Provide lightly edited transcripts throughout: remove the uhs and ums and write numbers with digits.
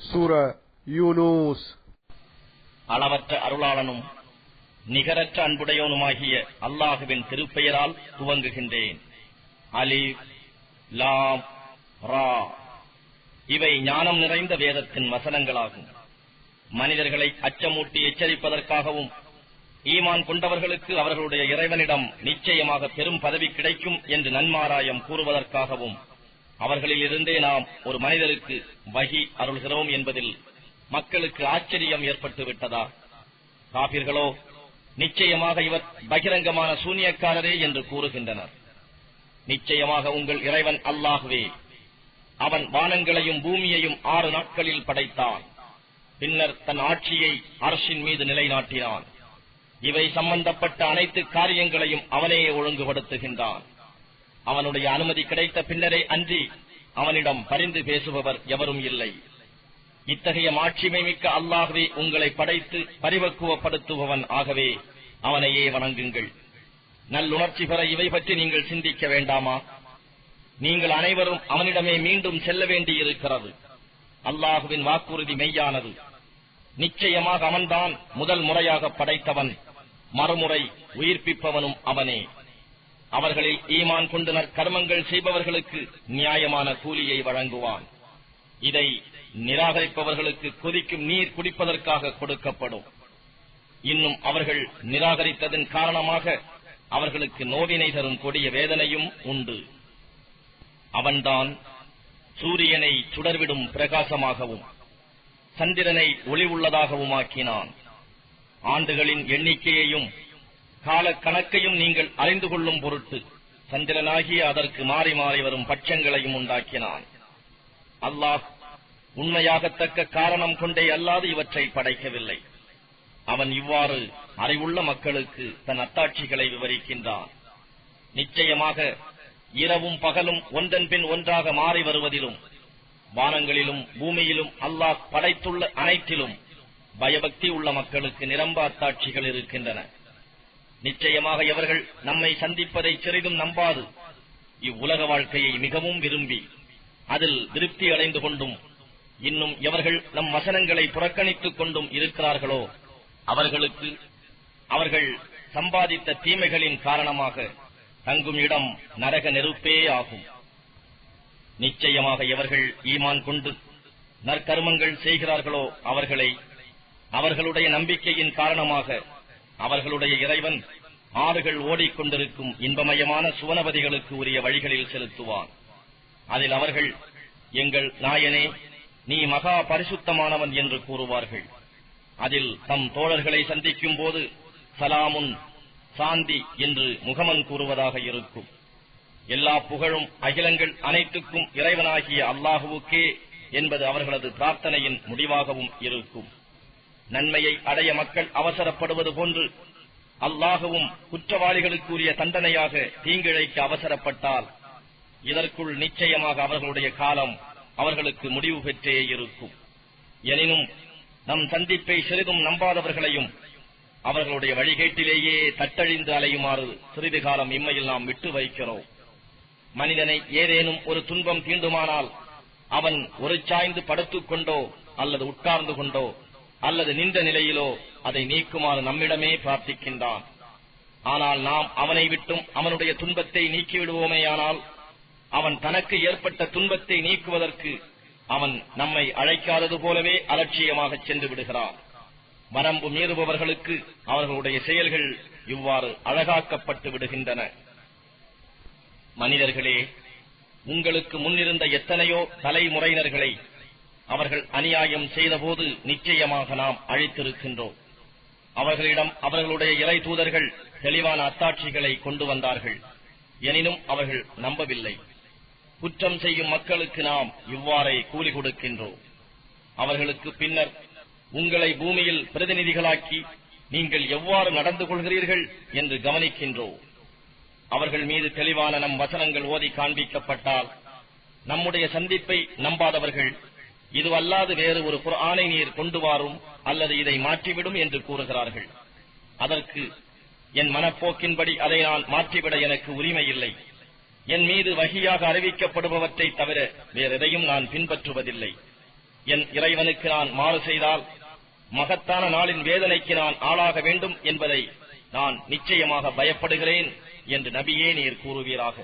சூரா யூனூஸ். அளவற்ற அருளாளனும் நிகரற்ற அன்புடையவனுமாகிய அல்லாஹுவின் திருப்பெயரால் துவங்குகின்றேன். அலிஃப் லாம் ரா. இவை ஞானம் நிறைந்த வேதத்தின் வசனங்களாகும். மனிதர்களை அச்சமூட்டி எச்சரிப்பதற்காகவும் ஈமான் கொண்டவர்களுக்கு அவர்களுடைய இறைவனிடம் நிச்சயமாக பெரும் பதவி கிடைக்கும் என்று நன்மாராயம் கூறுவதற்காகவும் அவர்களில் இருந்தே நாம் ஒரு மனிதருக்கு வஹி அருள்கிறோம் என்பதில் மக்களுக்கு ஆச்சரியம் ஏற்பட்டு விட்டதா? காபிர்களோ நிச்சயமாக இவர் பகிரங்கமான சூனியக்காரரே என்று கூறுகின்றனர். நிச்சயமாக உங்கள் இறைவன் அல்லாஹ்வே. அவன் வானங்களையும் பூமியையும் 6 நாட்களில் படைத்தான். பின்னர் தன் ஆட்சியை அர்ஷின் மீது நிலைநாட்டினான். இவை சம்பந்தப்பட்ட அனைத்து காரியங்களையும் அவனே ஒழுங்குபடுத்துகின்றான். அவனுடைய அனுமதி கிடைத்த பின்னரே அன்றி அவனிடம் பரிந்து பேசுபவர் எவரும் இல்லை. இத்தகைய மாட்சிமை மிக்க அல்லாஹ்வே உங்களை படைத்து பரிபக்குவப்படுத்துபவன். ஆகவே அவனையே வணங்குங்கள். நல்லுணர்ச்சி பெற இவை பற்றி நீங்கள் சிந்திக்க வேண்டாமா? நீங்கள் அனைவரும் அவனிடமே மீண்டும் செல்ல வேண்டியிருக்கிறது. அல்லாஹுவின் வாக்குறுதி மெய்யானது. நிச்சயமாக அவன்தான் முதல் முறையாக படைத்தவன், மறுமுறை உயிர்ப்பிப்பவனும் அவனே. அவர்களில் ஈமான் கொண்டு நற்கர்மங்கள் செய்பவர்களுக்கு நியாயமான கூலியை வழங்குவான். இதை நிராகரிப்பவர்களுக்கு கொதிக்கும் நீர் குடிப்பதற்காக கொடுக்கப்படும். இன்னும் அவர்கள் நிராகரித்ததன் காரணமாக அவர்களுக்கு நோவினை தரும் கொடிய வேதனையும் உண்டு. அவன்தான் சூரியனை சுடர்விடும் பிரகாசமாகவும் சந்திரனை ஒளி உள்ளதாகவும் ஆக்கினான். ஆண்டுகளின் எண்ணிக்கையையும் கால கணக்கையும் நீங்கள் அறிந்து கொள்ளும் பொருட்டு சந்திரனாகிய அதற்கு மாறி மாறி வரும் பட்சங்களையும் உண்டாக்கினான். அல்லாஹ் உண்மையாகத்தக்க காரணம் கொண்டே அல்லாது இவற்றை படைக்கவில்லை. அவன் இவ்வாறு அறிவுள்ள மக்களுக்கு தன் அத்தாட்சிகளை விவரிக்கின்றான். நிச்சயமாக இரவும் பகலும் ஒன்றன் பின் ஒன்றாக மாறி வருவதிலும் வானங்களிலும் பூமியிலும் அல்லாஹ் படைத்துள்ள அனைத்திலும் பயபக்தி உள்ள மக்களுக்கு நிரம்ப அத்தாட்சிகள் இருக்கின்றன. நிச்சயமாக எவர்கள் நம்மை சந்திப்பதை சிறிதும் நம்பாது இவ்வுலக வாழ்க்கையை மிகவும் விரும்பி அதில் திருப்தி அடைந்து கொண்டும் இன்னும் எவர்கள் நம் வசனங்களை புறக்கணித்துக் கொண்டும் இருக்கிறார்களோ அவர்களுக்கு அவர்கள் சம்பாதித்த தீமைகளின் காரணமாக தங்கும் இடம் நரக நெருப்பே ஆகும். நிச்சயமாக எவர்கள் ஈமான் கொண்டு நற்கர்மங்கள் செய்கிறார்களோ அவர்களை அவர்களுடைய நம்பிக்கையின் காரணமாக அவர்களுடைய இறைவன் ஆறுகள் ஓடிக்கொண்டிருக்கும் இன்பமயமான சுவனபதிகளுக்கு உரிய வழிகளில் செலுத்துவான். அதில் அவர்கள் எங்கள் நாயனே நீ மகா பரிசுத்தமானவன் என்று கூறுவார்கள். அதில் தம் தோழர்களை சந்திக்கும் போது சலாமுன் சாந்தி என்று முகமன் கூறுவதாக இருக்கும். எல்லா புகழும் அகிலங்கள் அனைத்துக்கும் இறைவனாகிய அல்லாஹுவுக்கே என்பது அவர்களது பிரார்த்தனையின் முடிவாகவும் இருக்கும். நன்மையை அடைய மக்கள் அவசரப்படுவது போன்று அல்லாஹுவும் குற்றவாளிகளுக்குரிய தண்டனையாக தீங்கிழைக்க அவசரப்பட்டால் இதற்குள் நிச்சயமாக அவர்களுடைய காலம் அவர்களுக்கு முடிவு பெற்றே இருக்கும். எனினும் நம் சந்திப்பை சிறிதும் நம்பாதவர்களையும் அவர்களுடைய வழிகேட்டிலேயே தட்டழிந்து அலையுமாறு சிறிது காலம் இம்மையில் நாம் விட்டு வைக்கிறோம். மனிதனை ஏதேனும் ஒரு துன்பம் தீண்டுமானால் அவன் ஒரு சாய்ந்து படுத்துக் கொண்டோ அல்லது உட்கார்ந்து கொண்டோ அல்லது நின்ற நிலையிலோ அதை நீக்குமாறு நம்மிடமே பிரார்த்திக்கின்றான். ஆனால் நாம் அவனை விட்டும் அவனுடைய துன்பத்தை நீக்கிவிடுவோமேயானால் அவன் தனக்கு ஏற்பட்ட துன்பத்தை நீக்குவதற்கு அவன் நம்மை அழைக்காதது போலவே அலட்சியமாக சென்று விடுகிறான். வரம்பு மீறுபவர்களுக்கு அவர்களுடைய செயல்கள் இவ்வாறு அழகாக்கப்பட்டு விடுகின்றன. மனிதர்களே, உங்களுக்கு முன்னிருந்த எத்தனையோ தலைமுறையினர்களை அவர்கள் அநியாயம் செய்தபோது நிச்சயமாக நாம் அழித்திருக்கின்றோம். அவர்களிடம் அவர்களுடைய இறை தூதர்கள் தெளிவான அத்தாட்சிகளை கொண்டு வந்தார்கள். எனினும் அவர்கள் நம்பவில்லை. குற்றம் செய்யும் மக்களுக்கு நாம் இவ்வாறே கூலி கொடுக்கின்றோம். அவர்களுக்கு பின்னர் உங்களை பூமியில் பிரதிநிதிகளாக்கி நீங்கள் எவ்வாறு நடந்து கொள்கிறீர்கள் என்று கவனிக்கின்றோம். அவர்கள் மீது தெளிவான நம் வசனங்கள் ஓதி காண்பிக்கப்பட்டால் நம்முடைய சந்திப்பை நம்பாதவர்கள் இதுவல்லாது வேறு ஒரு குர்ஆனை நீர் கொண்டு வாரும் அல்லது இதை மாற்றிவிடும் என்று கூறுகிறார்கள். அதற்கு என் மனப்போக்கின்படி அதை நான் மாற்றிவிட எனக்கு உரிமை இல்லை. என் மீது வஹியாக அறிவிக்கப்படுபவற்றை தவிர வேறெதையும் நான் பின்பற்றுவதில்லை. என் இறைவனுக்கு நான் மாறு செய்தால் மகத்தான நாளின் வேதனைக்கு நான் ஆளாக வேண்டும் என்பதை நான் நிச்சயமாக பயப்படுகிறேன் என்று நபியே நீர் கூறுவீராக.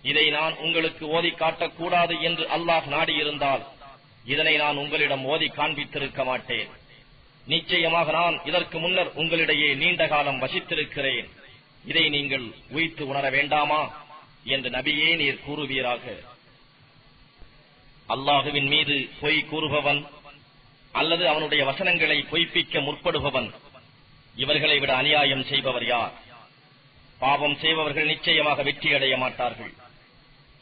இதை நான் உங்களுக்கு ஓதி காட்டக்கூடாது என்று அல்லாஹ் நாடியிருந்தால் இதனை நான் உங்களிடம் ஓதி காண்பித்திருக்க மாட்டேன். நிச்சயமாக நான் இதற்கு முன்னர் உங்களிடையே நீண்ட காலம் வசித்திருக்கிறேன். இதை நீங்கள் உய்த்து உணர வேண்டாமா என்று நபியே நீர் கூறுவீராக. அல்லாஹுவின் மீது பொய் கூறுபவன் அல்லது அவனுடைய வசனங்களை பொய்ப்பிக்க முற்படுபவன் இவர்களை விட அநியாயம் செய்பவர் யார்? பாவம் செய்பவர்கள் நிச்சயமாக வெற்றியடைய மாட்டார்கள்.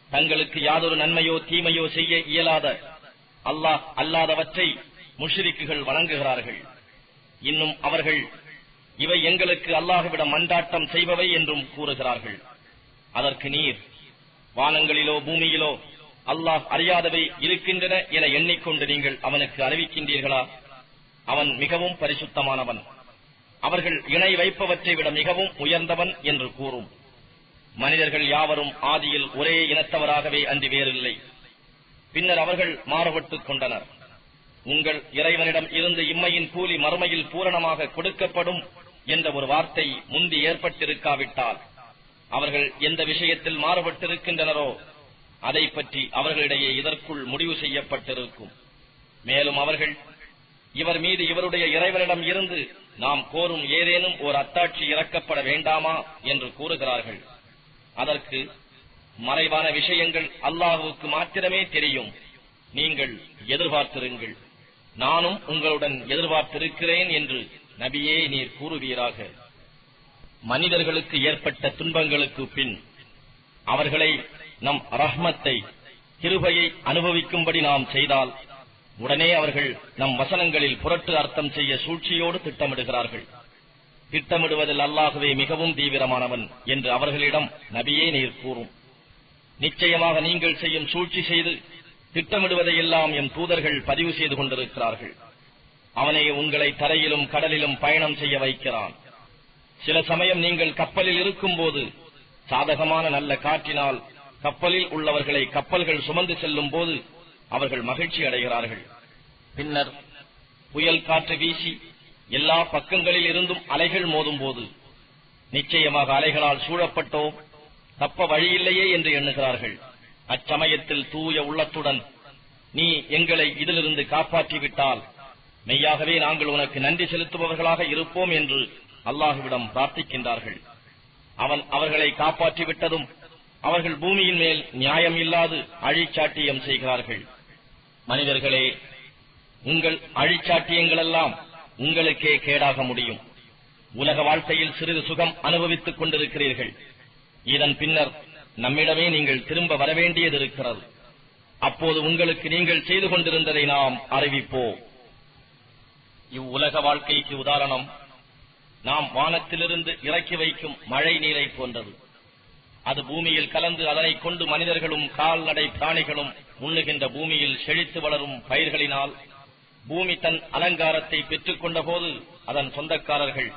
தங்களுக்கு யாதொரு நன்மையோ தீமையோ செய்ய இயலாத அல்லாஹ் அல்லாதவற்றை முஷ்ரிக்குகள் வணங்குகிறார்கள். இன்னும் அவர்கள் இவை எங்களுக்கு அல்லாஹ்விடம் மன்றாட்டம் செய்பவை என்றும் கூறுகிறார்கள். அதற்கு நீர், வானங்களிலோ பூமியிலோ அல்லாஹ் அறியாதவை இருக்கின்றன என எண்ணிக்கொண்டு நீங்கள் அவனுக்கு அறிவிக்கின்றீர்களா? அவன் மிகவும் பரிசுத்தமானவன், அவர்கள் இணை வைப்பவற்றை விட மிகவும் உயர்ந்தவன் என்று கூறும். மனிதர்கள் யாவரும் ஆதியில் ஒரே இனத்தவராகவே அன்றி வேறில்லை. பின்னர் அவர்கள் மாறுபட்டுக் கொண்டனர். உங்கள் இறைவனிடம் இருந்து இம்மையின் கூலி மறுமையில் பூரணமாக கொடுக்கப்படும் என்ற ஒரு வார்த்தை முந்தி ஏற்பட்டிருக்காவிட்டால் அவர்கள் எந்த விஷயத்தில் மாறுபட்டிருக்கின்றனரோ அதை பற்றி அவர்களிடையே இதற்குள் முடிவு செய்யப்பட்டிருக்கும். மேலும் அவர்கள் இவர் மீது இவருடைய இறைவனிடம் இருந்து நாம் கோரும் ஏதேனும் ஒரு அத்தாட்சி இறக்கப்பட வேண்டாமா என்று கூறுகிறார்கள். அதற்கு மறைவான விஷயங்கள் அல்லாஹுவுக்கு மாத்திரமே தெரியும், நீங்கள் எதிர்பார்த்திருங்கள், நானும் உங்களுடன் எதிர்பார்த்திருக்கிறேன் என்று நபியே நீர் கூறுவீராக. மனிதர்களுக்கு ஏற்பட்ட துன்பங்களுக்கு பின் அவர்களை நம் ரஹ்மத்தை கிருபையை அனுபவிக்கும்படி நாம் செய்தால் உடனே அவர்கள் நம் வசனங்களில் புரட்டு அர்த்தம் செய்ய சூழ்ச்சியோடு திட்டமிடுகிறார்கள். திட்டமிடுவதில் அல்லாஹுவே மிகவும் தீவிரமானவன் என்று அவர்களிடம் நபியே நீர் கூறும். நிச்சயமாக நீங்கள் செய்யும் சூழ்ச்சி செய்து திட்டமிடுவதையெல்லாம் எம் தூதர்கள் பதிவு செய்து கொண்டிருக்கிறார்கள். அவனே உங்களை தரையிலும் கடலிலும் பயணம் செய்ய வைக்கிறான். சில சமயம் நீங்கள் கப்பலில் இருக்கும் போது சாதகமான நல்ல காற்றினால் கப்பலில் உள்ளவர்களை கப்பல்கள் சுமந்து செல்லும் போது அவர்கள் மகிழ்ச்சி அடைகிறார்கள். பின்னர் புயல் காற்று வீசி எல்லா பக்கங்களில் இருந்தும் அலைகள் மோதும் போது நிச்சயமாக அலைகளால் சூழப்பட்டோம், தப்ப வழியில்லையே என்று எண்ணுகிறார்கள். அச்சமயத்தில் தூய உள்ளத்துடன் நீ எங்களை இதிலிருந்து காப்பாற்றிவிட்டால் மெய்யாகவே நாங்கள் உனக்கு நன்றி செலுத்துபவர்களாக இருப்போம் என்று அல்லாஹுவிடம் பிரார்த்திக்கின்றார்கள். அவன் அவர்களை காப்பாற்றிவிட்டதும் அவர்கள் பூமியின் மேல் நியாயம் இல்லாது அழிச்சாட்டியம் செய்கிறார்கள். மனிதர்களே, உங்கள் அழிச்சாட்டியங்களெல்லாம் உங்களுக்கே கேடாக முடியும். உலக வாழ்க்கையில் சிறிது சுகம் அனுபவித்துக் கொண்டிருக்கிறீர்கள். இதன் பின்னர் நம்மிடமே நீங்கள் திரும்ப வரவேண்டியது இருக்கிறது. அப்போது உங்களுக்கு நீங்கள் செய்து கொண்டிருந்ததை நாம் அறிவிப்போம். இவ்வுலக வாழ்க்கைக்கு உதாரணம் நாம் வானத்திலிருந்து இறக்கி வைக்கும் மழை நீரை போன்றது. அது பூமியில் கலந்து அதனை கொண்டு மனிதர்களும் கால்நடை பிராணிகளும் உண்ணுகின்ற பூமியில் செழித்து வளரும் பயிர்களினால் பூமி தன் அலங்காரத்தை பெற்றுக் கொண்ட போது அதன் சொந்தக்காரர்கள்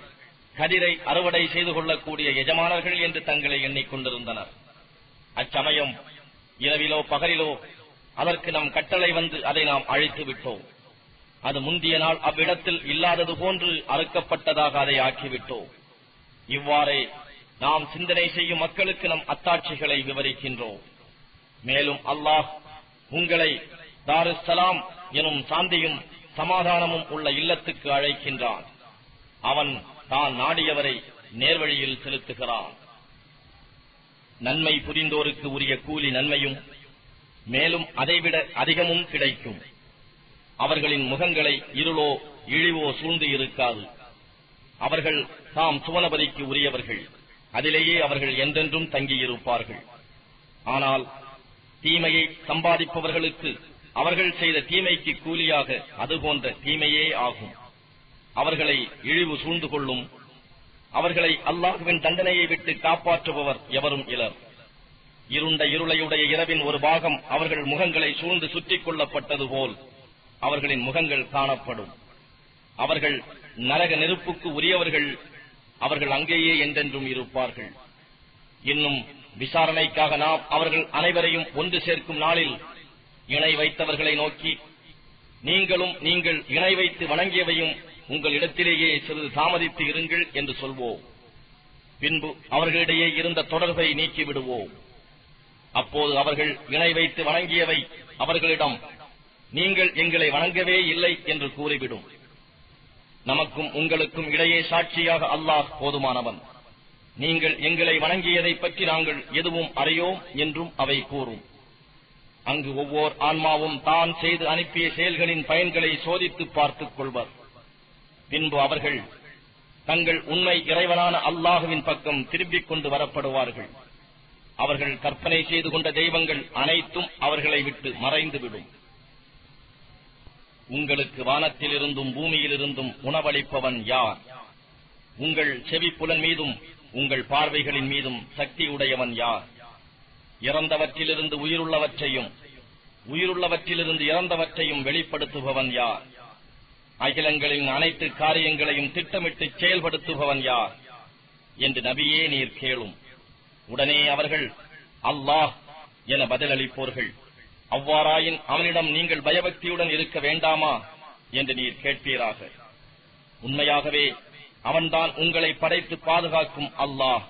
கதிரை அறுவடை செய்து கொள்ளக்கூடிய எஜமானர்கள் என்று தங்களை எண்ணிக்கொண்டிருந்தனர். அச்சமயம் இரவிலோ பகலிலோ அதற்கு நம் கட்டளை வந்து அதை நாம் அழித்து விட்டோம். அது முந்திய நாள் அவ்விடத்தில் இல்லாதது போன்று அறுக்கப்பட்டதாக அதை ஆக்கிவிட்டோம். இவ்வாறே நாம் சிந்தனை செய்யும் மக்களுக்கு நம் அத்தாட்சிகளை விவரிக்கின்றோம். மேலும் அல்லாஹ் உங்களை தாருஸ்ஸலாம் எனும் சாந்தியும் சமாதானமும் உள்ள இல்லத்துக்கு அழைக்கின்றான். அவன் தான் நாடியவரை நேர்வழியில் செலுத்துகிறான். நன்மை புரிந்தோருக்கு உரிய கூலி நன்மையும் மேலும் அதைவிட அதிகமும் கிடைக்கும். அவர்களின் முகங்களை இருளோ இழிவோ சூழ்ந்து இருக்காது. அவர்கள் தாம் சுவனபதிக்கு உரியவர்கள், அதிலேயே அவர்கள் என்றென்றும் தங்கியிருப்பார்கள். ஆனால் தீமையை சம்பாதிப்பவர்களுக்கு அவர்கள் செய்த தீமைக்கு கூலியாக அதுபோன்ற தீமையே ஆகும். அவர்களை இழிவு சூழ்ந்து கொள்ளும். அவர்களை அல்லாஹ்வின் தண்டனையை விட்டு காப்பாற்றுபவர் எவரும் இலர். இருண்ட இருளையுடைய இரவின் ஒரு பாகம் அவர்கள் முகங்களை சூழ்ந்து சுற்றிக் கொள்ளப்பட்டது போல் அவர்களின் முகங்கள் காணப்படும். அவர்கள் நரக நெருப்புக்கு உரியவர்கள், அவர்கள் அங்கேயே என்றென்றும் இருப்பார்கள். இன்னும் விசாரணைக்காக நாம் அவர்கள் அனைவரையும் ஒன்று சேர்க்கும் நாளில் இணை வைத்தவர்களை நோக்கி, நீங்களும் நீங்கள் இணை வைத்து வணங்கியவையும் உங்களிடத்திலேயே சிறிது தாமதித்து இருங்கள் என்று சொல்வோம். பின்பு அவர்களிடையே இருந்த தொடர்பை நீக்கிவிடுவோம். அப்போது அவர்கள் இணை வைத்து வணங்கியவை அவர்களிடம் நீங்கள் எங்களை வணங்கவே இல்லை என்று கூறிவிடும். நமக்கும் உங்களுக்கும் இடையே சாட்சியாக அல்லாஹ் போதுமானவன். நீங்கள் எங்களை வணங்கியதை பற்றி நாங்கள் எதுவும் அறியோம் என்றும் அவை கூறும். அங்கு ஒவ்வொரு ஆன்மாவும் தான் செய்து அனுப்பிய செயல்களின் பயன்களை சோதித்து பார்த்துக் கொள்வர். பின்பு அவர்கள் தங்கள் உண்மை இறைவனான அல்லாஹுவின் பக்கம் திரும்பிக் கொண்டு வரப்படுவார்கள். அவர்கள் கற்பனை செய்து கொண்ட தெய்வங்கள் அனைத்தும் அவர்களை விட்டு மறைந்துவிடும். உங்களுக்கு வானத்திலிருந்தும் பூமியிலிருந்தும் உணவளிப்பவன் யார்? உங்கள் செவிப்புலன் மீதும் உங்கள் பார்வைகளின் மீதும் சக்தியுடையவன் யார்? இறந்தவற்றிலிருந்து உயிருள்ளவற்றையும் உயிருள்ளவற்றிலிருந்து இறந்தவற்றையும் வெளிப்படுத்துபவன் யார்? அகிலங்களின் அனைத்து காரியங்களையும் திட்டமிட்டு செயல்படுத்துபவன் யார் என்று நபியே நீர் கேளும். உடனே அவர்கள் அல்லாஹ் என பதிலளிப்போர்கள். அவ்வாறாயின் அவனிடம் நீங்கள் பயபக்தியுடன் இருக்க வேண்டாமா என்று நீர் கேட்பீராக. உண்மையாகவே அவன்தான் உங்களை படைத்து பாதுகாக்கும் அல்லாஹ்.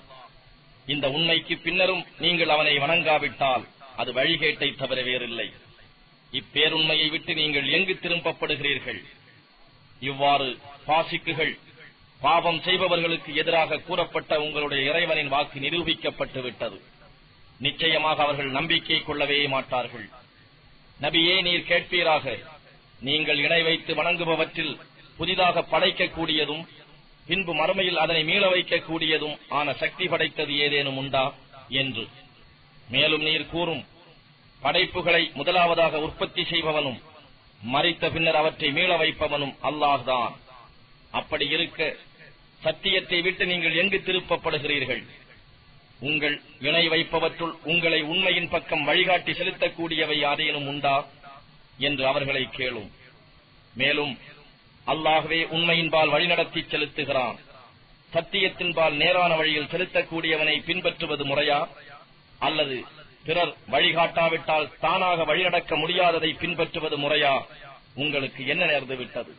இந்த உண்மைக்கு பின்னரும் நீங்கள் அவனை வணங்காவிட்டால் அது வழிகேட்டை தவிர வேறில்லை. இப்பேருண்மையை விட்டு நீங்கள் எங்கு திரும்பப்படுகிறீர்கள்? இவ்வாறு பாசிக்குகள் பாவம் செய்பவர்களுக்கு எதிராக கூறப்பட்ட உங்களுடைய இறைவனின் வாக்கு நிரூபிக்கப்பட்டு விட்டது. நிச்சயமாக அவர்கள் நம்பிக்கை கொள்ளவே மாட்டார்கள். நபியே நீர் கேட்பீராக, நீங்கள் இணை வைத்து வணங்குபவற்றில் புதிதாக படைக்கக்கூடியதும் பின்பு மறுமையில் அதனை மீள வைக்கக்கூடியதும் ஆன சக்தி படைத்தது ஏதேனும் உண்டா என்று. மேலும் நீர் கூறும், படைப்புகளை முதலாவதாக உற்பத்தி செய்பவனும் மரித்த பின்னர் அவற்றை மீள வைப்பவனும் அல்லாஹ்தான். அப்படி இருக்க சத்தியத்தை விட்டு நீங்கள் எங்கு திருப்பப்படுகிறீர்கள்? உங்கள் இணை வைப்பவற்றுள் உங்களை உண்மையின் பக்கம் வழிகாட்டி செலுத்தக்கூடியவை யாதேனும் உண்டா என்று அவர்களை கேளும். மேலும் அல்லாஹ்வே உண்மையின்பால் வழிநடத்தி செலுத்துகிறான். சத்தியத்தின்பால் நேரான வழியில் செலுத்தக்கூடியவனை பின்பற்றுவது முறையா, அல்லது பிறர் வழிகாட்டாவிட்டால் தானாக வழிநடக்க முடியாததை பின்பற்றுவது முறையா? உங்களுக்கு என்ன நேர்ந்து விட்டது?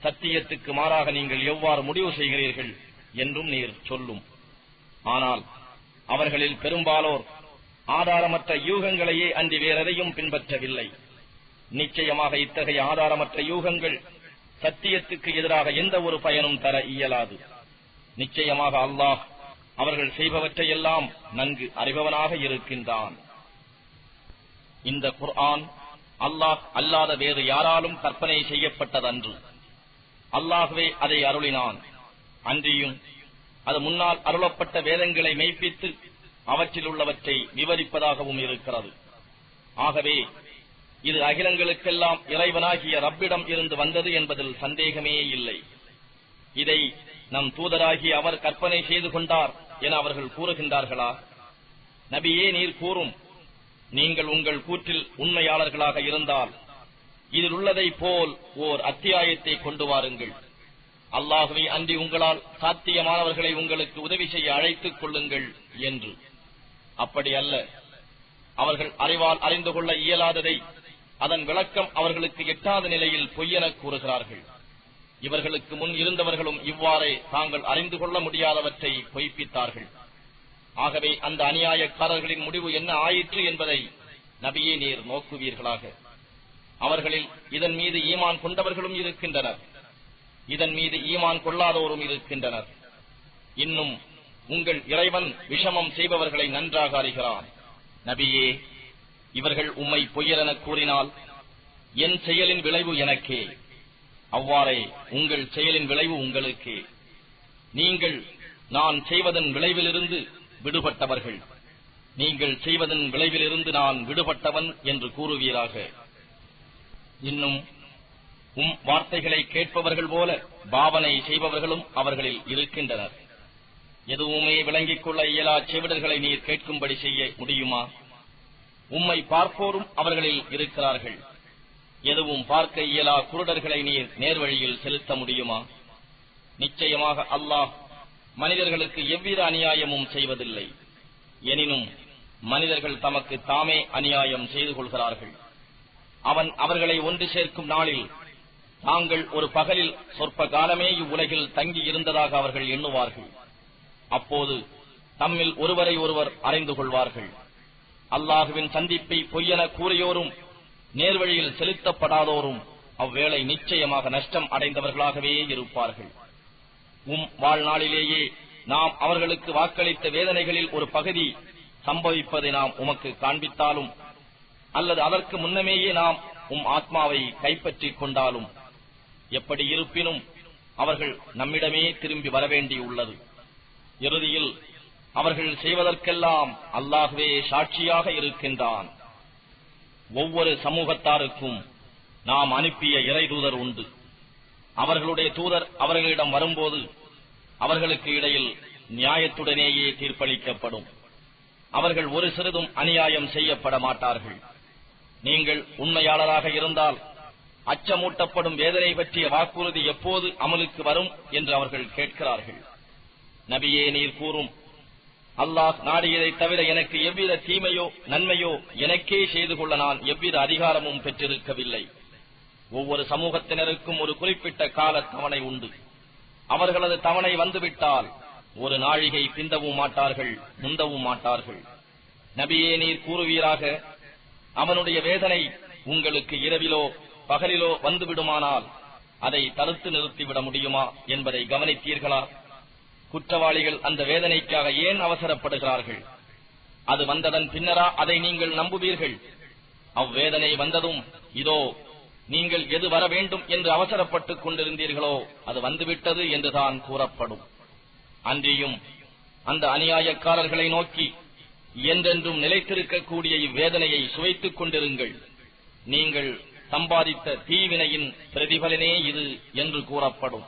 சத்தியத்துக்கு மாறாக நீங்கள் எவ்வாறு முடிவு செய்கிறீர்கள் என்றும் நீர் சொல்லும். ஆனால் அவர்களில் பெரும்பாலோர் ஆதாரமற்ற யூகங்களையே அன்றி வேறெதையும் பின்பற்றவில்லை. நிச்சயமாக இத்தகைய ஆதாரமற்ற யூகங்கள் சத்தியத்துக்கு எதிராக எந்த ஒரு பயனும் தர இயலாது. நிச்சயமாக அல்லாஹ் அவர்கள் செய்பவற்றையெல்லாம் நன்கு அறிபவனாக இருக்கின்றான். இந்த குர்ஆன் அல்லாஹ் அல்லாத வேறு யாராலும் கற்பனை செய்யப்பட்டதன்று. அல்லாஹ்வே அதை அருளினான். அன்றியும் அது முன்னால் அருளப்பட்ட வேதங்களை மெய்ப்பித்து அவற்றில் உள்ளவற்றை விவரிப்பதாகவும் இருக்கிறது. ஆகவே இது அகிலங்களுக்கெல்லாம் இறைவனாகிய ரப்பிடம் இருந்து வந்தது என்பதில் சந்தேகமே இல்லை. இதை நம் தூதராகிய அவர் கற்பனை செய்து கொண்டார் என அவர்கள் கூறுகின்றார்களா? நபியே நீர் கூறும், நீங்கள் உங்கள் கூற்றில் உண்மையாளர்களாக இருந்தால் இதில் உள்ளதை போல் ஓர் அத்தியாயத்தை கொண்டு வாருங்கள். அல்லாஹ்வை அன்றி உங்களால் சாத்தியமானவர்களை உங்களுக்கு உதவி செய்ய அழைத்துக் கொள்ளுங்கள் என்று. அப்படி அல்ல, அவர்கள் அறிவால் அறிந்து கொள்ள இயலாததை அதன் விளக்கம் அவர்களுக்கு எட்டாத நிலையில் பொய்யென கூறுகிறார்கள். இவர்களுக்கு முன் இருந்தவர்களும் இவ்வாறே தாங்கள் அறிந்து கொள்ள முடியாதவற்றை பொய்ப்பித்தார்கள். ஆகவே அந்த அநியாயக்காரர்களின் முடிவு என்ன ஆயிற்று என்பதை நபியே நீர் நோக்குவீர்களாக. அவர்களில் இதன் மீது ஈமான் கொண்டவர்களும் இருக்கின்றனர், இதன் மீது ஈமான் கொள்ளாதோரும் இருக்கின்றனர். இன்னும் உங்கள் இறைவன் விஷமம் செய்பவர்களை நன்றாக அறிகிறான். நபியே, இவர்கள் உம்மை பொய்யரென கூறினால் என் செயலின் விளைவு எனக்கே, அவ்வாறே உங்கள் செயலின் விளைவு உங்களுக்கே. நீங்கள் நான் செய்வதன் விளைவிலிருந்து விடுபட்டவர்கள், நீங்கள் செய்வதன் விளைவிலிருந்து நான் விடுபட்டவன் என்று கூறுவீராக. இன்னும் வார்த்தைகளை கேட்பவர்கள் போல பாவனை செய்பவர்களும் அவர்களில் இருக்கின்றனர். எதுவுமே விளங்கிக் கொள்ள இயலா செவிடர்களை நீர் கேட்கும்படி செய்ய முடியுமா? உம்மை பார்ப்போரும் அவர்களில் இருக்கிறார்கள். எதுவும் பார்க்க இயலா குருடர்களை நீர் நேர்வழியில் செலுத்த முடியுமா? நிச்சயமாக அல்லாஹ் மனிதர்களுக்கு எவ்வித அநியாயமும் செய்வதில்லை. எனினும் மனிதர்கள் தமக்கு தாமே அநியாயம் செய்து கொள்கிறார்கள். அவன் அவர்களை ஒன்று சேர்க்கும் நாளில் தாங்கள் ஒரு பகலில் சொற்ப காலமே இவ்வுலகில் தங்கி இருந்ததாக அவர்கள் எண்ணுவார்கள். அப்போது தம்மில் ஒருவரை ஒருவர் அறிந்து கொள்வார்கள். அல்லாஹுவின் சந்திப்பை பொய்யென கூறியோரும் நேர்வழியில் செலுத்தப்படாதோரும் அவ்வேளை நிச்சயமாக நஷ்டம் அடைந்தவர்களாகவே இருப்பார்கள். வாழ்நாளிலேயே நாம் அவர்களுக்கு வாக்களித்த வேதனைகளில் ஒரு பகுதி சம்பவிப்பதை நாம் உமக்கு காண்பித்தாலும் அல்லது அதற்கு முன்னமேயே நாம் ஆத்மாவை கைப்பற்றிக் கொண்டாலும் எப்படி இருப்பினும் அவர்கள் நம்மிடமே திரும்பி வரவேண்டியுள்ளது. இறுதியில் அவர்கள் செய்வதற்கெல்லாம் அல்லாஹ்வே சாட்சியாக இருக்கின்றான். ஒவ்வொரு சமூகத்தாருக்கும் நாம் அனுப்பிய இறை தூதர் உண்டு. அவர்களுடைய தூதர் அவர்களிடம் வரும்போது அவர்களுக்கு இடையில் நியாயத்துடனேயே தீர்ப்பளிக்கப்படும். அவர்கள் ஒரு சிறிதும் அநியாயம் செய்யப்பட மாட்டார்கள். நீங்கள் உண்மையாளராக இருந்தால் அச்சமூட்டப்படும் வேதனை பற்றிய வாக்குறுதி எப்போது அமலுக்கு வரும் என்று அவர்கள் கேட்கிறார்கள். நபியே, நீர் கூறும், அல்லாஹ் நாடியதை தவிர எனக்கு எவ்வித தீமையோ நன்மையோ எனக்கே செய்து கொள்ள நான் எவ்வித அதிகாரமும் பெற்றிருக்கவில்லை. ஒவ்வொரு சமூகத்தினருக்கும் ஒரு குறிப்பிட்ட கால தவணை உண்டு. அவர்களது தவணை வந்துவிட்டால் ஒரு நாழிகை பிந்தவும் மாட்டார்கள், முந்தவும் மாட்டார்கள். நபியே, நீர் கூறுவீராக, அவனுடைய வேதனை உங்களுக்கு இரவிலோ பகலிலோ வந்துவிடுமானால் அதை தடுத்து நிறுத்திவிட முடியுமா என்பதை கவனித்தீர்களா? குற்றவாளிகள் அந்த வேதனைக்காக ஏன் அவசரப்படுகிறார்கள்? அது வந்ததன் பின்னரா அதை நீங்கள் நம்புவீர்கள்? அவ்வேதனை வந்ததும் இதோ நீங்கள் எது வர வேண்டும் என்று அவசரப்பட்டுக் கொண்டிருந்தீர்களோ அது வந்துவிட்டது என்றுதான் கூறப்படும். அன்றியும் அந்த அநியாயக்காரர்களை நோக்கி என்றென்றும் நிலைத்திருக்கக்கூடிய இவ்வேதனையை சுவைத்துக் கொண்டிருங்கள், நீங்கள் சம்பாதித்த தீவினையின் பிரதிபலனே இது என்று கூறப்படும்.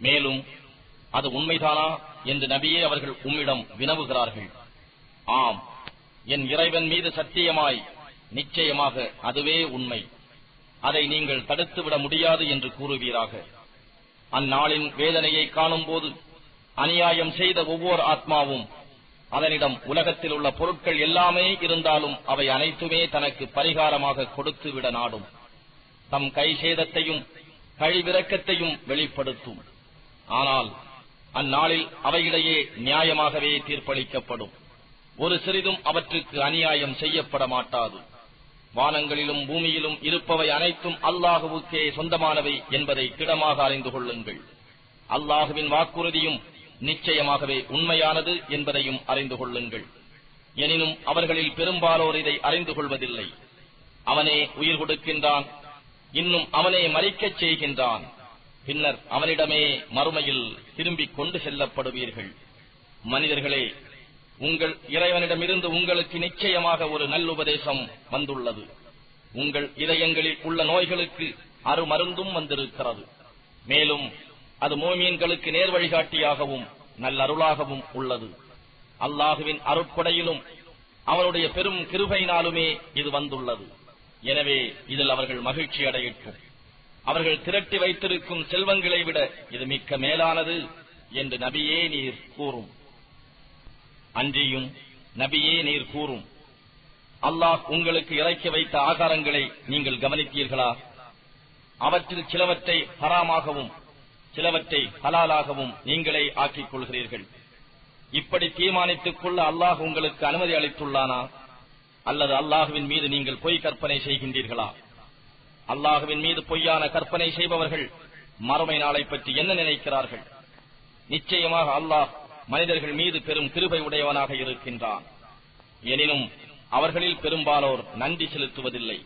மேலும் அது உண்மைதானா என்று நபியே அவர்கள் உம்மிடம் வினவுகிறார்கள். ஆம், என் இறைவன் மீது சத்தியமாய் நிச்சயமாக அதுவே உண்மை, அதை நீங்கள் தடுத்துவிட முடியாது என்று கூறுவீராக. அந்நாளின் வேதனையை காணும் போது அநியாயம் செய்த ஒவ்வொரு ஆத்மாவும் அதனிடம் உலகத்தில் உள்ள பொருட்கள் எல்லாமே இருந்தாலும் அவை அனைத்துமே தனக்கு பரிகாரமாக கொடுத்துவிட நாடும். தம் கை சேதத்தையும் கழிவிறக்கத்தையும் வெளிப்படுத்தும். ஆனால் அந்நாளில் அவையிடையே நியாயமாகவே தீர்ப்பளிக்கப்படும். ஒரு சிறிதும் அவற்றுக்கு அநியாயம் செய்யப்பட மாட்டாது. வானங்களிலும் பூமியிலும் இருப்பவை அனைத்தும் அல்லாஹுவுக்கே சொந்தமானவை என்பதை திடமாக அறிந்து கொள்ளுங்கள். அல்லாஹுவின் வாக்குறுதியும் நிச்சயமாகவே உண்மையானது என்பதையும் அறிந்து கொள்ளுங்கள். எனினும் அவர்களில் பெரும்பாலோர் இதை அறிந்து கொள்வதில்லை. அவனே உயிர் கொடுக்கின்றான், இன்னும் அவனே மரிக்கச் செய்கின்றான். பின்னர் அவனிடமே மறுமையில் திரும்பிக் கொண்டு செல்லப்படுவீர்கள். மனிதர்களே, உங்கள் இறைவனிடமிருந்து உங்களுக்கு நிச்சயமாக ஒரு நல்லுபதேசம் வந்துள்ளது. உங்கள் இதயங்களில் உள்ள நோய்களுக்கு அருமருந்தும் வந்திருக்கிறது. மேலும் அது மோமீன்களுக்கு நேர் வழிகாட்டியாகவும் நல்லருளாகவும் உள்ளது. அல்லாஹுவின் அருட்கொடையிலும் அவனுடைய பெரும் கிருபையினாலுமே இது வந்துள்ளது. எனவே இதில் அவர்கள் மகிழ்ச்சி அடையட்டும். அவர்கள் திரட்டி வைத்திருக்கும் செல்வங்களை விட இது மிக்க மேலானது என்று நபியே நீர் கூறும். அன்றியும் நபியே நீர் கூறும், அல்லாஹ் உங்களுக்கு இறக்கி வைத்த ஆகாரங்களை நீங்கள் கவனித்தீர்களா? அவற்றில் சிலவற்றை ஹராமாகவும் சிலவற்றை ஹலாலாகவும் நீங்களே ஆக்கிக் கொள்கிறீர்கள். இப்படி தீர்மானித்துக் கொள்ள அல்லாஹ் உங்களுக்கு அனுமதி அளித்துள்ளானா? அல்லது அல்லாஹுவின் மீது நீங்கள் பொய் கற்பனை செய்கின்றீர்களா? அல்லாஹுவின் மீது பொய்யான கற்பனை செய்பவர்கள் மறுமை நாளை பற்றி என்ன நினைக்கிறார்கள்? நிச்சயமாக அல்லாஹ் மனிதர்கள் மீது பெரும் கிருபை உடையவனாக இருக்கின்றான். எனினும் அவர்களில் பெரும்பாலோர் நன்றி செலுத்துவதில்லை.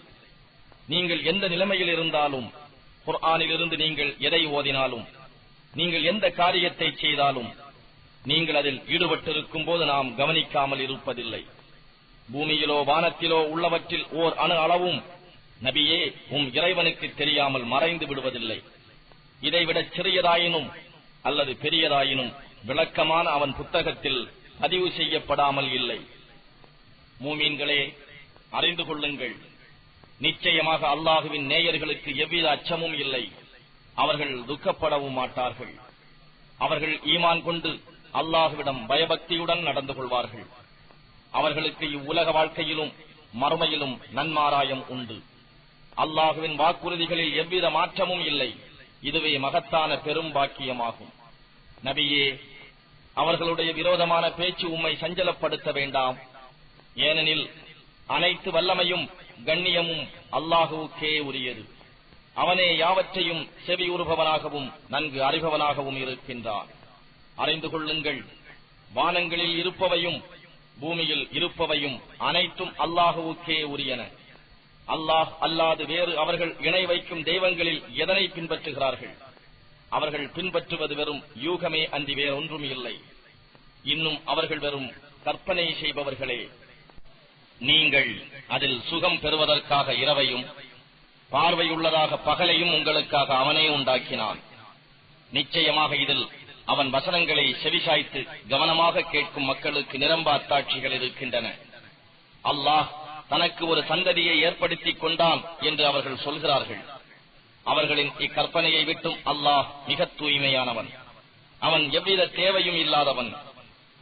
நீங்கள் எந்த நிலைமையில் இருந்தாலும், குர்ஆனிலிருந்து நீங்கள் எதை ஓதினாலும், நீங்கள் எந்த காரியத்தை செய்தாலும், நீங்கள் அதில் ஈடுபட்டிருக்கும் போது நாம் கவனிக்காமல் இருப்பதில்லை. பூமியிலோ வானத்திலோ உள்ளவற்றில் ஓர் அணு அளவும் நபியே இறைவனுக்கு தெரியாமல் மறைந்து விடுவதில்லை. இதைவிட சிறியதாயினும் அல்லது பெரியதாயினும் விளக்கமான அவன் புத்தகத்தில் பதிவு செய்யப்படாமல் இல்லை. மூமீன்களே, அறிந்து கொள்ளுங்கள், நிச்சயமாக அல்லாஹுவின் நேயர்களுக்கு எவ்வித அச்சமும் இல்லை. அவர்கள் துக்கப்படவும் மாட்டார்கள். அவர்கள் ஈமான் கொண்டு அல்லாஹுவிடம் பயபக்தியுடன் நடந்து கொள்வார்கள். அவர்களுக்கு இவ்வுலக வாழ்க்கையிலும் மறுமையிலும் நன்மாராயம் உண்டு. அல்லாஹுவின் வாக்குறுதிகளில் எவ்வித மாற்றமும் இல்லை. இதுவே மகத்தான பெரும் பாக்கியமாகும். நபியே, அவர்களுடைய விரோதமான பேச்சு உம்மை சஞ்சலப்படுத்த வேண்டாம். ஏனெனில் அனைத்து வல்லமையும் கண்ணியமும் அல்லாஹுவுக்கே உரியது. அவனே யாவற்றையும் செவியுறுபவனாகவும் நன்கு அறிபவனாகவும் இருக்கின்றான். அறிந்து கொள்ளுங்கள், வானங்களில் இருப்பவையும் பூமியில் இருப்பவையும் அனைத்தும் அல்லாஹுவுக்கே உரியன. அல்லாஹ் அல்லாது வேறு அவர்கள் இணை வைக்கும் தெய்வங்களில் எதனை பின்பற்றுகிறார்கள்? அவர்கள் பின்பற்றுவது வெறும் யூகமே அன்றி வேறொன்றும் இல்லை. இன்னும் அவர்கள் வெறும் கற்பனை செய்பவர்களே. நீங்கள் அதில் சுகம் பெறுவதற்காக இரவையும் பார்வையுள்ளதாக பகலையும் உங்களுக்காக அவனே உண்டாக்கினான். நிச்சயமாக இதில் அவன் வசனங்களை செவிசாய்த்து கவனமாக கேட்கும் மக்களுக்கு நிரம்ப அத்தாட்சிகள் இருக்கின்றன. அல்லாஹ் தனக்கு ஒரு சந்ததியை ஏற்படுத்திக் கொண்டான் என்று அவர்கள் சொல்கிறார்கள். அவர்களின் இக்கற்பனையை விட்டும் அல்லாஹ் மிக தூய்மையானவன். அவன் எவ்வித தேவையும் இல்லாதவன்.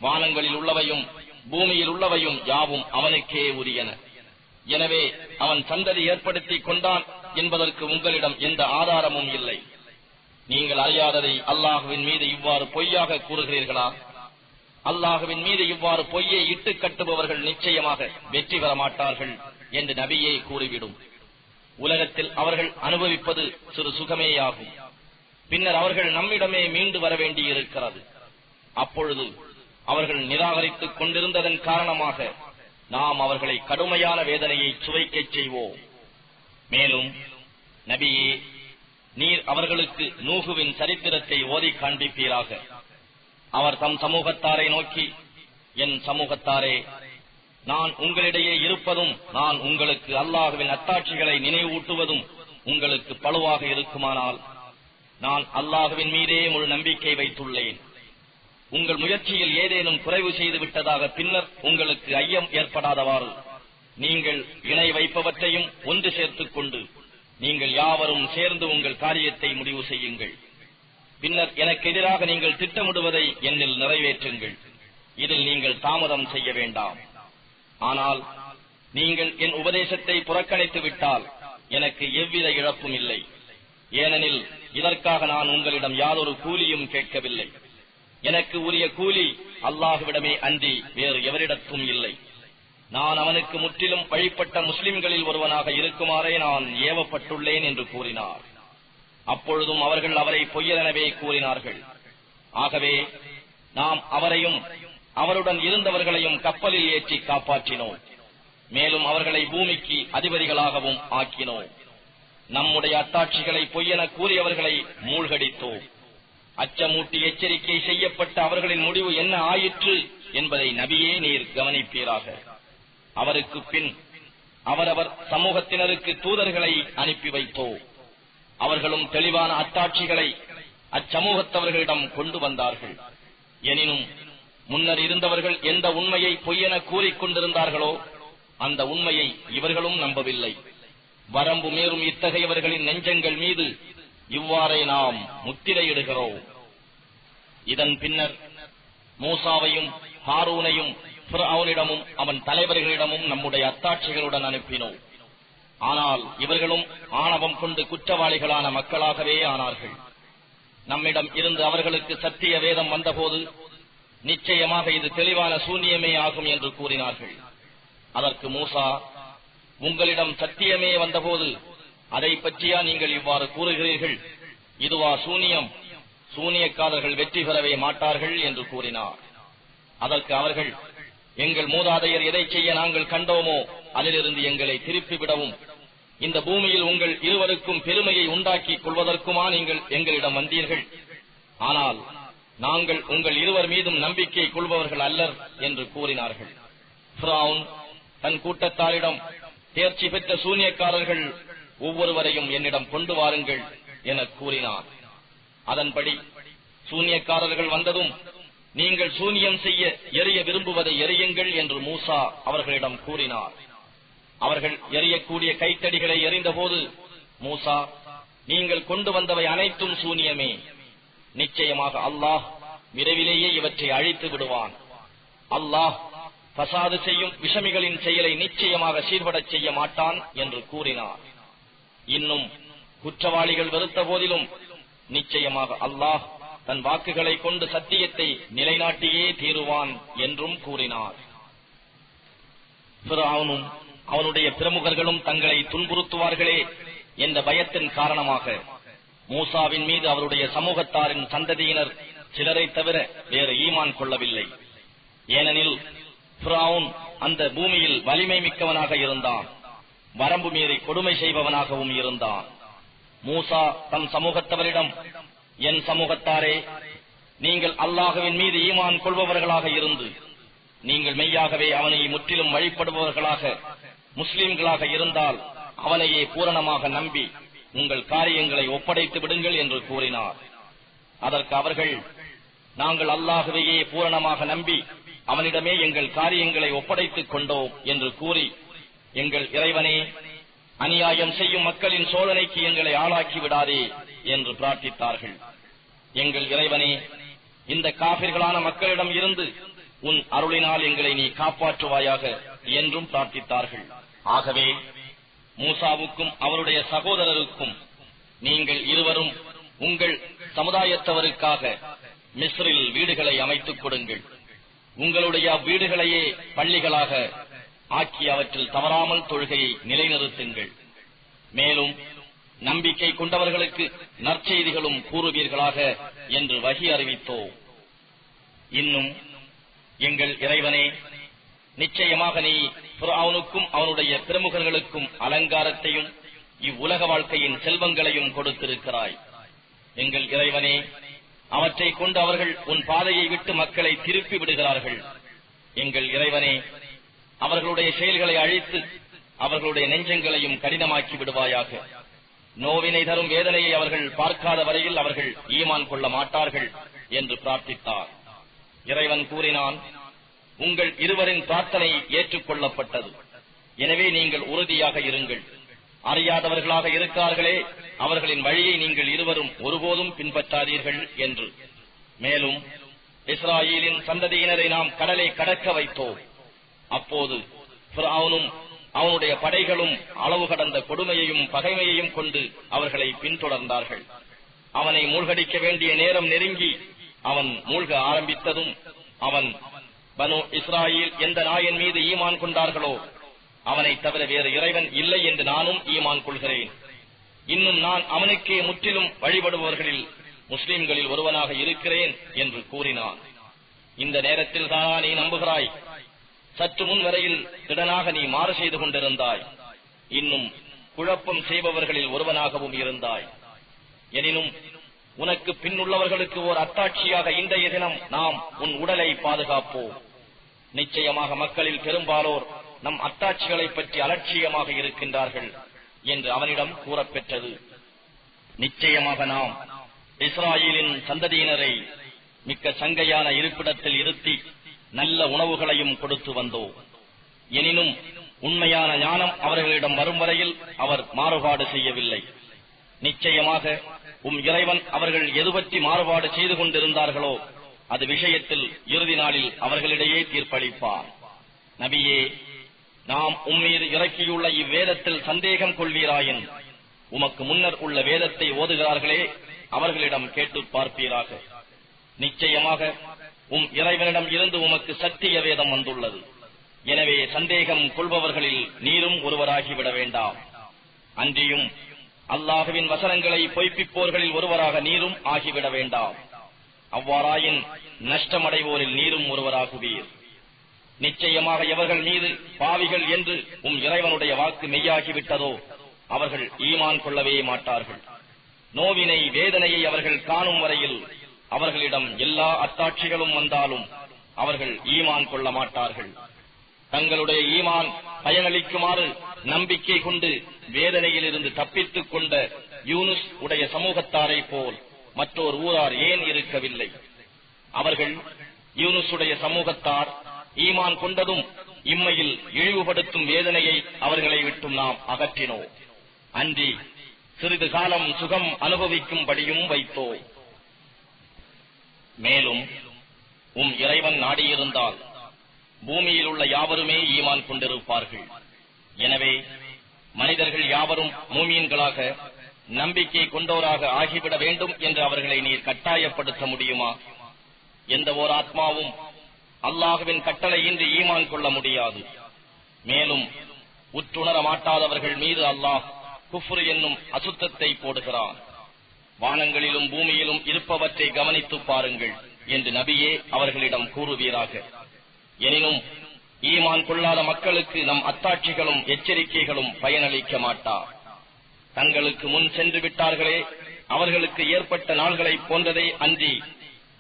வானங்களில் உள்ளவையும் பூமியில் உள்ளவையும் யாவும் அவனுக்கே உரியன. எனவே அவன் சந்ததி ஏற்படுத்திக் கொண்டான் என்பதற்கு உங்களிடம் எந்த ஆதாரமும் இல்லை. நீங்கள் அறியாததை அல்லாஹுவின் மீது இவ்வாறு பொய்யாக கூறுகிறீர்களா? அல்லாஹுவின் மீது இவ்வாறு பொய்யை இட்டு கட்டுபவர்கள் நிச்சயமாக வெற்றி பெற மாட்டார்கள் என்று நபியே கூறிவிடும். உலகத்தில் அவர்கள் அனுபவிப்பது சிறு சுகமேயாகும். பின்னர் அவர்கள் நம்மிடமே மீண்டு வர வேண்டியிருக்கிறது. அப்பொழுது அவர்கள் நிராகரித்துக் கொண்டிருந்ததன் காரணமாக நாம் அவர்களை கடுமையான வேதனையை சுவைக்கச் செய்வோம். மேலும் நபியே, நீர் அவர்களுக்கு நூகுவின் சரித்திரத்தை ஓதி காண்பிப்பீராக. அவர் தம் சமூகத்தாரை நோக்கி, என் சமூகத்தாரே, நான் உங்களிடையே இருப்பதும் நான் உங்களுக்கு அல்லாஹுவின் அத்தாட்சிகளை நினைவூட்டுவதும் உங்களுக்கு பழுவாக இருக்குமானால் நான் அல்லாஹுவின் மீதே முழு நம்பிக்கை வைத்துள்ளேன். உங்கள் முயற்சியில் ஏதேனும் குறைவு செய்து விட்டதாக பின்னர் உங்களுக்கு ஐயம் ஏற்படாதவாறு நீங்கள் இணை வைப்பவற்றையும் ஒன்று சேர்த்துக் கொண்டு நீங்கள் யாவரும் சேர்ந்து உங்கள் காரியத்தை முடிவு செய்யுங்கள். பின்னர் எனக்கு எதிராக நீங்கள் திட்டமிடுவதை என்னில் நிறைவேற்றுங்கள். இதில் நீங்கள் தாமதம் செய்ய வேண்டாம். ஆனால் நீங்கள் என் உபதேசத்தை புறக்கணித்து விட்டால் எனக்கு எவ்வித இழப்பும் இல்லை. ஏனெனில் இதற்காக நான் உங்களிடம் யாதொரு கூலியும் கேட்கவில்லை. எனக்கு உரிய கூலி அல்லாஹுவிடமே அன்றி வேறு எவரிடத்தும் இல்லை. நான் அவனுக்கு முற்றிலும் வழிபட்ட முஸ்லிம்களில் ஒருவனாக இருக்குமாறே நான் ஏவப்பட்டுள்ளேன் என்று கூறினார். அப்பொழுதும் அவர்கள் அவரை பொய்யரெனவே கூறினார்கள். ஆகவே நாம் அவரையும் அவருடன் இருந்தவர்களையும் கப்பலில் ஏற்றி காப்பாற்றினோம். மேலும் அவர்களை பூமிக்கு அதிபதிகளாகவும் ஆக்கினோம். நம்முடைய அத்தாட்சிகளை பொய்யென கூறியவர்களை மூழ்கடித்தோம். அச்சமூட்டி எச்சரிக்கை செய்யப்பட்ட அவர்களின் முடிவு என்ன ஆயிற்று என்பதை நபியே நீர் கவனிப்பீராக. அவருக்கு பின் அவரவர் சமூகத்தினருக்கு தூதர்களை அனுப்பி வைத்தோம். அவர்களும் தெளிவான அத்தாட்சிகளை அச்சமூகத்தவர்களிடம் கொண்டு வந்தார்கள். எனினும் முன்னர் இருந்தவர்கள் எந்த உண்மையை பொய்யென கூறிக்கொண்டிருந்தார்களோ அந்த உண்மையை இவர்களும் நம்பவில்லை. வரம்பு மீறும் இத்தகையவர்களின் நெஞ்சங்கள் மீது இவ்வாறே நாம் முத்திரையிடுகிறோம். இதன் பின்னர் மூசாவையும் ஹாரூனையும் ஃபிர்அவுனிடமும் அவன் தலைவர்களிடமும் நம்முடைய அத்தாட்சிகளுடன் அனுப்பினோம். ஆனால் இவர்களும் ஆணவம் கொண்டு குற்றவாளிகளான மக்களாகவே ஆனார்கள். நம்மிடம் இருந்து அவர்களுக்கு சத்திய வேதம் வந்தபோது நிச்சயமாக இது தெளிவான சூனியமே ஆகும் என்று கூறினார்கள். அதற்கு மூசா, உங்களிடம் சத்தியமே வந்தபோது அதை பற்றியா நீங்கள் இவ்வாறு கூறுகிறீர்கள்? இதுவா சூனியம்? சூனியக்காரர்கள் வெற்றி பெறவே மாட்டார்கள் என்று கூறினார். அதற்கு அவர்கள், எங்கள் மூதாதையர் எதை செய்ய நாங்கள் கண்டோமோ அதிலிருந்து எங்களை திருப்பிவிடவும் இந்த பூமியில் உங்கள் இருவருக்கும் பெருமையை உண்டாக்கிக் கொள்வதற்குமா நீங்கள் எங்களிடம் வந்தீர்கள்? ஆனால் நாங்கள் உங்கள் இருவர் மீதும் நம்பிக்கை கொள்பவர்கள் அல்லர் என்று கூறினார்கள். ஃபிரௌன் தன் கூட்டத்தாரிடம், தேர்ச்சி பெற்ற சூனியக்காரர்கள் ஒவ்வொருவரையும் என்னிடம் கொண்டு வாருங்கள் என கூறினார். அதன்படி சூனியக்காரர்கள் வந்ததும், நீங்கள் சூனியம் செய்ய எரிய விரும்புவதை எரியுங்கள் என்று மூசா அவர்களிடம் கூறினார். அவர்கள் எரியக்கூடிய கைத்தடிகளை எறிந்தபோது மூசா, நீங்கள் கொண்டு வந்தவை அனைத்தும் சூனியமே. நிச்சயமாக அல்லாஹ் விரைவிலேயே இவற்றை அழித்து விடுவான். அல்லாஹ் பசாது செய்யும் விஷமிகளின் செயலை நிச்சயமாக சீர்படச் செய்ய மாட்டான் என்று கூறினார். இன்னும் குற்றவாளிகள் வெறுத்த போதிலும் நிச்சயமாக அல்லாஹ் தன் வாக்குகளை கொண்டு சத்தியத்தை நிலைநாட்டியே தீருவான் என்றும் கூறினார். ஃபிரௌனும் அவனுடைய பிரமுகர்களும் தங்களை துன்புறுத்துவார்களே என்ற பயத்தின் காரணமாக மூசாவின் மீது அவருடைய சமூகத்தாரின் சந்ததியினர் சிலரை தவிர வேறு ஈமான் கொள்ளவில்லை. ஏனெனில் ஃபிரௌன் அந்த பூமியில் வலிமை மிக்கவனாக இருந்தான், வரம்பு மீறி கொடுமை செய்பவனாகவும் இருந்தான். மூசா தம் சமூகத்தவரிடம், என் சமூகத்தாரே, நீங்கள் அல்லாஹ்வின் மீது ஈமான் கொள்பவர்களாக இருந்து நீங்கள் மெய்யாகவே அவனை முற்றிலும் வழிபடுபவர்களாக முஸ்லிம்களாக இருந்தால் அவனையே பூரணமாக நம்பி உங்கள் காரியங்களை ஒப்படைத்து விடுங்கள் என்று கூறினார். அதற்கு அவர்கள், நாங்கள் அல்லாஹ்வையே பூரணமாக நம்பி அவனிடமே எங்கள் காரியங்களை ஒப்படைத்துக் கொண்டோம் என்று கூறி, எங்கள் இறைவனே, அநியாயம் செய்யும் மக்களின் சோதனைக்கு எங்களை ஆளாக்கி விடாதே என்று பிரார்த்தித்தார்கள். எங்கள் இறைவனே, இந்த காபிர்களான மக்களிடம் இருந்து உன் அருளினால் எங்களை நீ காப்பாற்றுவாயாக என்றும் பிரார்த்தித்தார்கள். ஆகவே மூசாவுக்கும் அவருடைய சகோதரருக்கும், நீங்கள் இருவரும் உங்கள் சமுதாயத்தவருக்காக மிஸ்ரில் வீடுகளை அமைத்துக் கொடுங்கள். உங்களுடைய வீடுகளையே பள்ளிகளாக ஆக்கி அவற்றில் தவறாமல் தொழுகையை நிலைநிறுத்துங்கள். மேலும் நம்பிக்கை கொண்டவர்களுக்கு நற்செய்திகளும் கூறுவீர்களாக என்று வஹி அறிவித்தோம். இன்னும் எங்கள் இறைவனே, நிச்சயமாக நீ ஃபிரௌனுக்கும் அவனுடைய பிரமுகர்களுக்கும் அலங்காரத்தையும் இவ்வுலக வாழ்க்கையின் செல்வங்களையும் கொடுத்திருக்கிறாய். எங்கள் இறைவனே, அவற்றை கொண்டு அவர்கள் உன் பாதையை விட்டு மக்களை திருப்பி விடுகிறார்கள். எங்கள் இறைவனே, அவர்களுடைய செயல்களை அழித்து அவர்களுடைய நெஞ்சங்களையும் கடினமாக்கி விடுவாயாக. நோவினை தரும் வேதனையை அவர்கள் பார்க்காத வரையில் அவர்கள் ஈமான் கொள்ள மாட்டார்கள் என்று பிரார்த்தித்தார். இறைவன் கூறினான், உங்கள் இருவரின் பிரார்த்தனை ஏற்றுக்கொள்ளப்பட்டது. எனவே நீங்கள் உறுதியாக இருங்கள். அறியாதவர்களாக இருக்கிறார்களே, அவர்களின் வழியை நீங்கள் இருவரும் ஒருபோதும் பின்பற்றாதீர்கள் என்று. மேலும் இஸ்ராயேலின் சந்ததியினரை நாம் கடலை கடக்க வைத்தோம். அப்போது ஃபிரௌனும் அவனுடைய படைகளும் அளவு கடந்த கொடுமையையும் பகைமையையும் கொண்டு அவர்களை பின்தொடர்ந்தார்கள். அவனை மூழ்கடிக்க வேண்டிய நேரம் நெருங்கி அவன் மூழ்க ஆரம்பித்ததும் அவன், பனு இஸ்ராயேல் எந்த நாயன் மீது ஈமான் கொண்டார்களோ அவனை தவிர வேறு இறைவன் இல்லை என்று நானும் ஈமான் கொள்கிறேன். இன்னும் நான் அவனுக்கே முற்றிலும் வழிபடுபவர்களில் முஸ்லிம்களில் ஒருவனாக இருக்கிறேன் என்று கூறினான். இந்த நேரத்தில் தானா நீ நம்புகிறாய்? சற்று முன் வரையில் திடனாக நீ மாறு செய்து கொண்டிருந்தாய். இன்னும் குழப்பம் செய்பவர்களில் ஒருவனாகவும் இருந்தாய். எனினும் உனக்கு பின்னுள்ளவர்களுக்கு ஓர் அத்தாட்சியாக இன்றைய தினம் நாம் உன் உடலை பாதுகாப்போம். நிச்சயமாக மக்களில் பெரும்பாலோர் நம் அத்தாட்சிகளை பற்றி அலட்சியமாக இருக்கின்றார்கள் என்று அவனிடம் கூறப்பெற்றது. நிச்சயமாக நாம் இஸ்ராயேலின் சந்ததியினரை மிக்க சங்கையான இருப்பிடத்தில் இருத்தி நல்ல உணவுகளையும் கொடுத்து வந்தோம். எனினும் உண்மையான ஞானம் அவர்களிடம் வரும் வரையில் அவர் மாறுபாடு செய்யவில்லை. நிச்சயமாக இறைவன் அவர்கள் எது பற்றி மாறுபாடு செய்து கொண்டிருந்தார்களோ அது விஷயத்தில் இறுதி நாளில் அவர்களிடையே தீர்ப்பளிப்பார். நபியே, நாம் உம்மீது இறக்கியுள்ள இவ்வேதத்தில் சந்தேகம் கொள்வீராயின் உமக்கு முன்னர் உள்ள வேதத்தை ஓதுகிறார்களே அவர்களிடம் கேட்டு பார்ப்பீராக. நிச்சயமாக இறைவனிடம் இருந்து உமக்கு சத்திய வேதம் வந்துள்ளது. எனவே சந்தேகம் கொள்பவர்களில் நீரும் ஒருவராகிவிட வேண்டாம். அன்றியும் அல்லாஹுவின் வசனங்களை பொய்ப்பிப்போர்களில் ஒருவராக நீரும் ஆகிவிட வேண்டாம். அவ்வாறாயின் நஷ்டமடைவோரில் நீரும் ஒருவராகுவீர். நிச்சயமாக எவர்கள் மீது பாவிகள் என்று இறைவனுடைய வாக்கு மெய்யாகிவிட்டதோ அவர்கள் ஈமான் கொள்ளவே மாட்டார்கள். நோவினை வேதனையை அவர்கள் காணும் வரையில் அவர்களிடம் எல்லா அத்தாட்சிகளும் வந்தாலும் அவர்கள் ஈமான் கொள்ள மாட்டார்கள். தங்களுடைய ஈமான் பயனளிக்குமாறு நம்பிக்கை கொண்டு வேதனையில் இருந்து தப்பித்துக் கொண்ட யூனுஸ் உடைய சமூகத்தாரை போல் மற்றொரு ஊரார் ஏன் இருக்கவில்லை? அவர்கள் யூனுசுடைய சமூகத்தார் ஈமான் கொண்டதும் இம்மையில் இழிவுபடுத்தும் வேதனையை அவர்களை விட்டும் நாம் அகற்றினோம். அன்றி சிறிது காலம் சுகம் அனுபவிக்கும்படியும் வைத்தோம். மேலும் இறைவன் நாடியிருந்தால் பூமியில் உள்ள யாவருமே ஈமான் கொண்டிருப்பார்கள். எனவே மனிதர்கள் யாவரும் மூமீன்களாக நம்பிக்கை கொண்டோராக ஆகிவிட வேண்டும் என்று அவர்களை நீர் கட்டாயப்படுத்த முடியுமா? எந்த ஓர் ஆத்மாவும் அல்லாஹுவின் கட்டளையின்றி ஈமான் கொள்ள முடியாது. மேலும் உற்றுணர மாட்டாதவர்கள் மீது அல்லாஹ் குஃப்ர் என்னும் அசுத்தத்தை போடுகிறான். வானங்களிலும் பூமியிலும் இருப்பவற்றை கவனித்து பாருங்கள் என்று நபியே அவர்களிடம் கூறுவீராக. எனினும் ஈமான் கொள்ளாத மக்களுக்கு நம் அத்தாட்சிகளும் எச்சரிக்கைகளும் பயனளிக்க மாட்டா. தங்களுக்கு முன் சென்று விட்டார்களே, அவர்களுக்கு ஏற்பட்ட நாள்களைப் போன்றதை அன்றி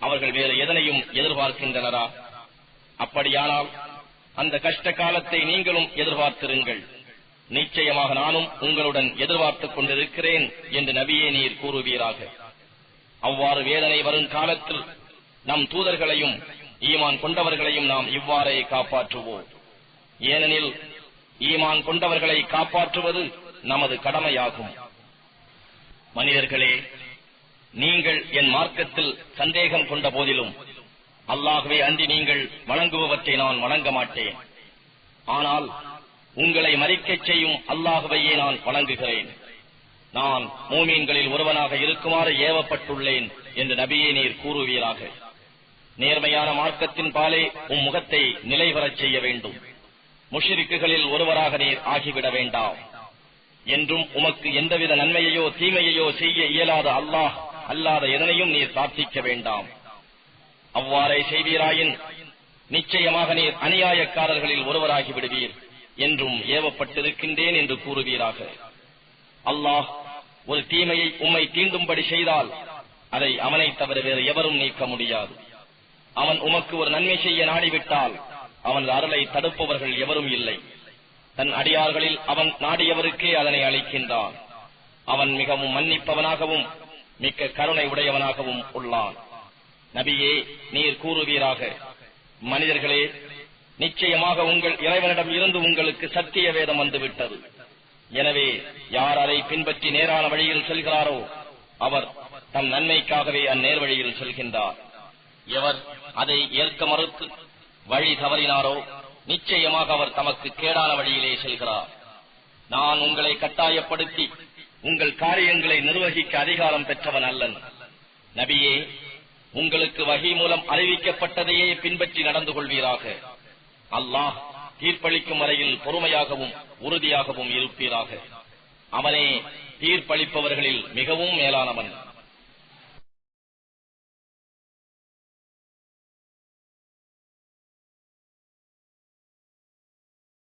அவர்கள் வேறு எதனையும் எதிர்பார்க்கின்றனரா? அப்படியானால் அந்த கஷ்ட காலத்தை நீங்களும் எதிர்பார்த்திருங்கள். நிச்சயமாக நானும் உங்களுடன் எதிர்பார்த்துக் கொண்டிருக்கிறேன் என்று நபியே நீர் கூறுவீராக. அவ்வாறு வேதனை வரும் காலத்தில் நம் தூதர்களையும் ஈமான் கொண்டவர்களையும் நாம் இவ்வாறே காப்பாற்றுவோம். ஏனெனில் ஈமான் கொண்டவர்களை காப்பாற்றுவது நமது கடமையாகும். மனிதர்களே, நீங்கள் என் மார்க்கத்தில் சந்தேகம் கொண்ட போதிலும் அல்லாஹ்வே அன்றி நீங்கள் வணங்குபவற்றை நான் வணங்க மாட்டேன். ஆனால் உங்களை மறிக்கச் செய்யும் அல்லாஹ்வையே நான் வணங்குகிறேன். நான் மூமீன்களில் ஒருவனாக இருக்குமாறு ஏவப்பட்டுள்ளேன் என்று நபியே நீர் கூறுவீராக. நேர்மையான மார்க்கத்தின் பாலே முகத்தை நிலைவரச் செய்ய வேண்டும். முஷ்ரிக்குகளில் ஒருவராக நீர் ஆகிவிட வேண்டாம். என்றும் உமக்கு எந்தவித நன்மையையோ தீமையையோ செய்ய இயலாத அல்லாஹ் அல்லாத எதனையும் நீர் பிரார்த்திக்க வேண்டாம். அவ்வாறே செய்வீராயின் நிச்சயமாக நீர் அநியாயக்காரர்களில் ஒருவராகி விடுவீர் என்றும் ஏவப்பட்டிருக்கின்றேன் என்று கூறுவீராக. அல்லாஹ் ஒரு தீமையை உம்மை தீண்டும்படி செய்தால் அதை அவனை தவிர வேறு எவரும் நீக்க முடியாது. அவன் உமக்கு ஒரு நன்மை செய்ய நாடிவிட்டால் அவனது அருளை தடுப்பவர்கள் எவரும் இல்லை. தன் அடியார்களில் அவன் நாடியவருக்கே அதனை அளிக்கின்றான். அவன் மிகவும் மன்னிப்பவனாகவும் மிக்க கருணை உடையவனாகவும் உள்ளான். நபியே நீர் கூறுவீராக, மனிதர்களே, நிச்சயமாக உங்கள் இறைவனிடம் இருந்து உங்களுக்கு சத்திய வேதம் வந்துவிட்டது. எனவே யார் அதை பின்பற்றி நேரான வழியில் செல்கிறாரோ அவர் தம் நன்மைக்காகவே அந்நேர் வழியில் செல்கின்றார். எவர் அதை ஏற்க மறுத்து வழி தவறினாரோ நிச்சயமாக அவர் தமக்கு கேடான வழியிலே செல்கிறார். நான் உங்களை கட்டாயப்படுத்தி உங்கள் காரியங்களை நிர்வகிக்க அதிகாரம் பெற்றவன் அல்லன். நபியே, உங்களுக்கு வஹி மூலம் அறிவிக்கப்பட்டதையே பின்பற்றி நடந்து கொள்வீராக. அல்லாஹ் தீர்ப்பளிக்கும் வரையில் பொறுமையாகவும் உறுதியாகவும் இருப்பீராக. அவனே தீர்ப்பளிப்பவர்களில் மிகவும் மேலானவன்.